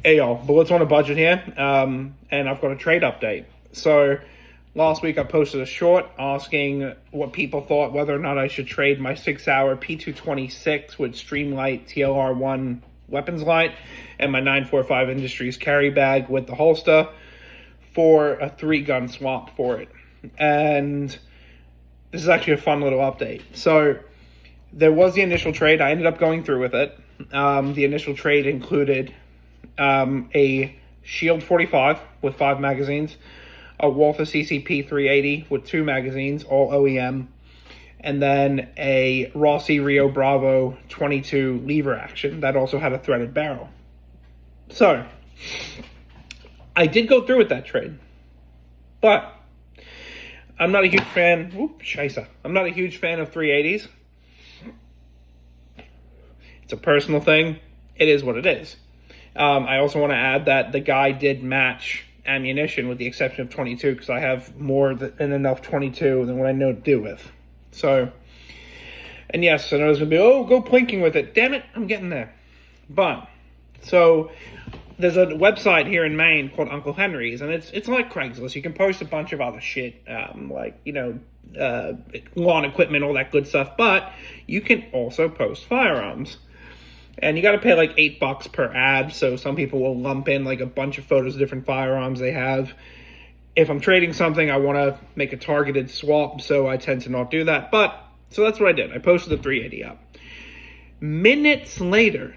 Hey y'all, Bullets on a budget here, and I've got a trade update. So last week I posted a short asking what people thought whether or not I should trade my 6-hour P226 with Streamlight TLR1 weapons light and my 945 Industries carry bag with the holster for a 3-gun swap for it. And this is actually a fun little update. So there was the initial trade. I ended up going through with it. The initial trade included a Shield 45 with 5 magazines, a Walther CCP 380 with 2 magazines, all OEM, and then a Rossi Rio Bravo 22 lever action that also had a threaded barrel. So I did go through with that trade, but I'm not a huge fan. I'm not a huge fan of 380s. It's a personal thing. It is what it is. I also want to add that the guy did match ammunition with the exception of 22 because I have more than enough 22 than what I know to do with. So, and yes, I know there's going to be, oh, go plinking with it. Damn it, I'm getting there. But, so, there's a website here in Maine called Uncle Henry's, and it's like Craigslist. You can post a bunch of other shit, like, lawn equipment, all that good stuff, but you can also post firearms. And you got to pay like $8 per ad, so some people will lump in like a bunch of photos of different firearms they have. If I'm trading something, I want to make a targeted swap, so I tend to not do that. But, so that's what I did. I posted the 380 up. Minutes later,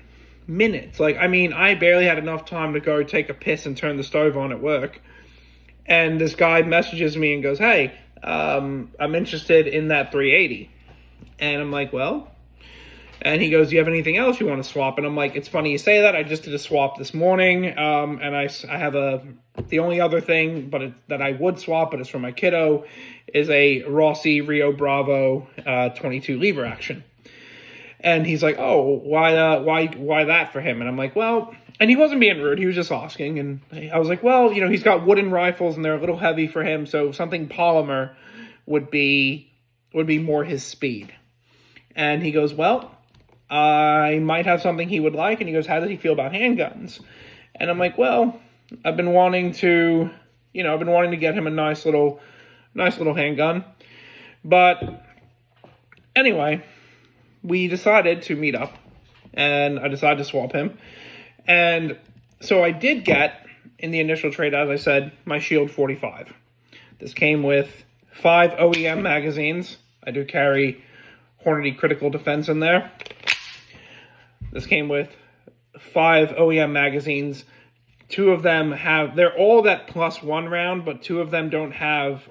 I barely had enough time to go take a piss and turn the stove on at work. And this guy messages me and goes, hey, I'm interested in that 380. And I'm like, well... And he goes, do you have anything else you want to swap? And I'm like, it's funny you say that. I just did a swap this morning. And I have the only other thing that I would swap, but it's for my kiddo, is a Rossi Rio Bravo 22 lever action. And he's like, oh, why that for him? And I'm like, well, and he wasn't being rude. He was just asking. And I was like, well, he's got wooden rifles and they're a little heavy for him. So something polymer would be more his speed. And he goes, well, I might have something he would like. And he goes, how does he feel about handguns? And I'm like, well, I've been wanting to get him a nice little handgun. But anyway, we decided to meet up and I decided to swap him. And so I did get, in the initial trade, as I said, my Shield 45. This came with 5 OEM magazines. I do carry Hornady Critical Defense in there. This came with 5 OEM magazines. 2 of them they're all that +1 round, but 3 of them don't have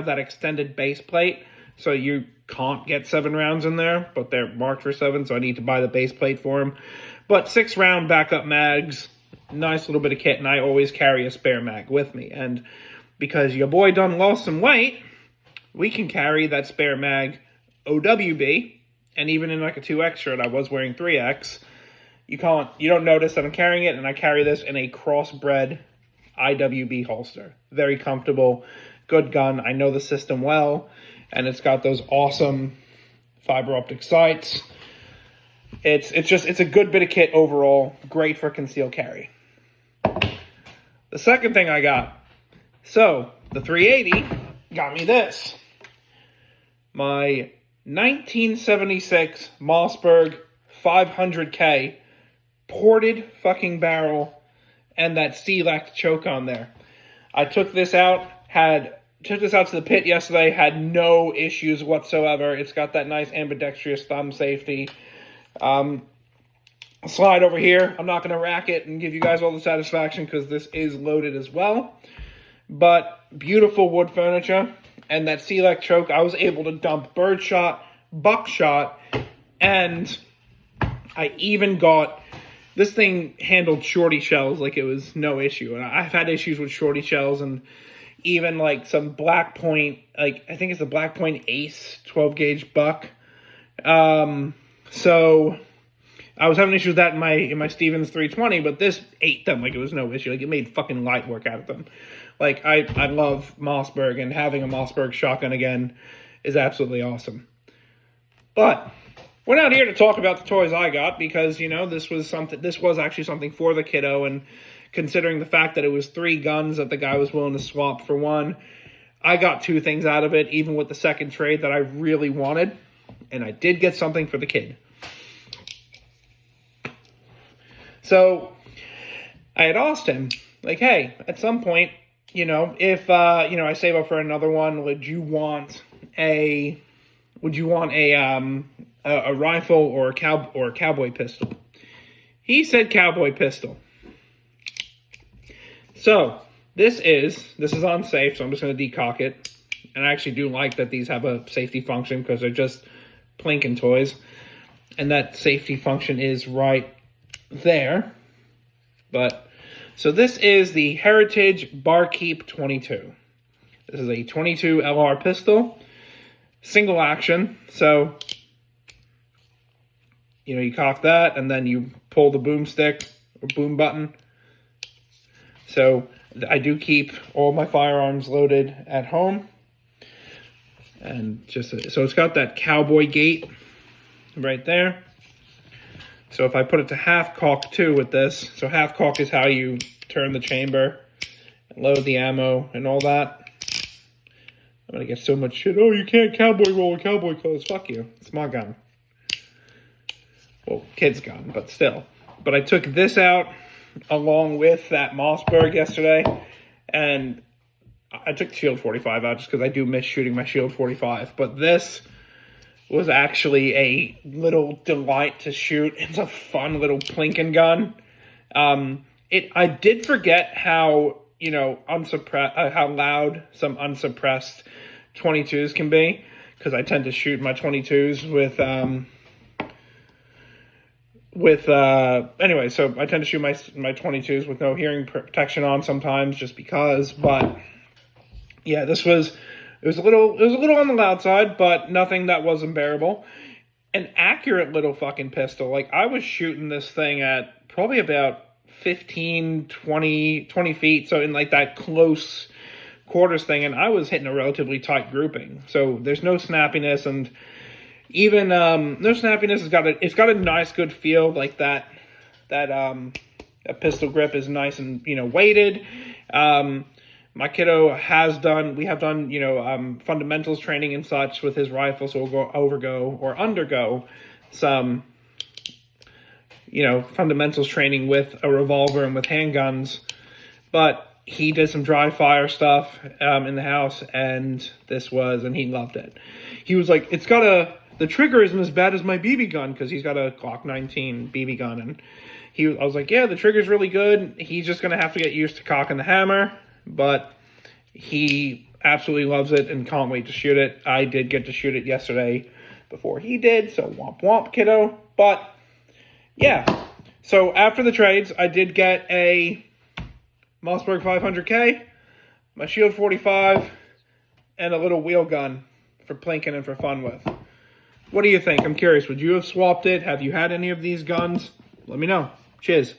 that extended base plate. So you can't get 7 rounds in there, but they're marked for 7, so I need to buy the base plate for them. But 6-round backup mags, nice little bit of kit, and I always carry a spare mag with me. And because your boy done lost some weight, we can carry that spare mag OWB. And even in like a 2X shirt, I was wearing 3X. You don't notice that I'm carrying it, and I carry this in a crossbred IWB holster. Very comfortable, good gun. I know the system well, and it's got those awesome fiber optic sights. It's a good bit of kit overall. Great for concealed carry. The second thing I got, so the 380 got me this. My 1976 Mossberg 500K ported fucking barrel and that CLEC choke on there. I took this out to the pit yesterday, had no issues whatsoever. It's got that nice ambidextrous thumb safety. Slide over here. I'm not going to rack it and give you guys all the satisfaction because this is loaded as well. But beautiful wood furniture. And that CLEC choke, I was able to dump birdshot, buckshot, and I even got, this thing handled shorty shells like it was no issue. And I've had issues with shorty shells and even like some Black Point, like I think it's the Black Point Ace 12 gauge buck. So I was having issues with that in my Stevens 320, but this ate them like it was no issue. Like it made fucking light work out of them. Like, I love Mossberg, and having a Mossberg shotgun again is absolutely awesome. But we're not here to talk about the toys I got because, you know, this was actually something for the kiddo, and considering the fact that it was 3 guns that the guy was willing to swap for 1, I got 2 things out of it, even with the second trade that I really wanted, and I did get something for the kid. So I had asked him, like, hey, at some point, you know, if I save up for another one, would you want a rifle or a cowboy pistol? He said cowboy pistol. So this is unsafe, so I'm just going to decock it. And I actually do like that these have a safety function because they're just Plinkin toys. And that safety function is right there. But so this is the Heritage Barkeep 22. This is a 22 LR pistol, single action. So, you know, you cock that and then you pull the boomstick or boom button. So I do keep all my firearms loaded at home. And so it's got that cowboy gate right there. So if I put it to half cock too with this, so half cock is how you turn the chamber and load the ammo and all that. I'm gonna get so much shit. Oh, you can't cowboy roll in cowboy clothes. Fuck you. It's my gun. Well, kid's gun, but still. But I took this out along with that Mossberg yesterday, and I took the Shield 45 out just because I do miss shooting my Shield 45. But this was actually a little delight to shoot. It's a fun little Plinkin gun. I did forget how, you know, how loud some unsuppressed 22s can be, because I tend to shoot my 22s anyway, so I tend to shoot my 22s with no hearing protection on sometimes just because, but yeah, it was a little on the loud side, but nothing that was unbearable. An accurate little fucking pistol. Like, I was shooting this thing at probably about 15, 20 feet, so in like that close quarters thing, and I was hitting a relatively tight grouping. So there's no snappiness, and even no snappiness. It's got a nice good feel, like that pistol grip is nice and, you know, weighted. My kiddo we have done, you know, fundamentals training and such with his rifle, so we'll undergo some, you know, fundamentals training with a revolver and with handguns. But he did some dry fire stuff in the house, and he loved it. He was like, the trigger isn't as bad as my BB gun, because he's got a Glock 19 BB gun, and I was like, yeah, the trigger's really good. He's just going to have to get used to cocking the hammer, but he absolutely loves it and can't wait to shoot it. I did get to shoot it yesterday before he did, so womp womp, kiddo. But yeah, so after the trades, I did get a Mossberg 500K, my Shield 45, and a little wheel gun for plinking and for fun with. What do you think? I'm curious. Would you have swapped it? Have you had any of these guns? Let me know. Cheers.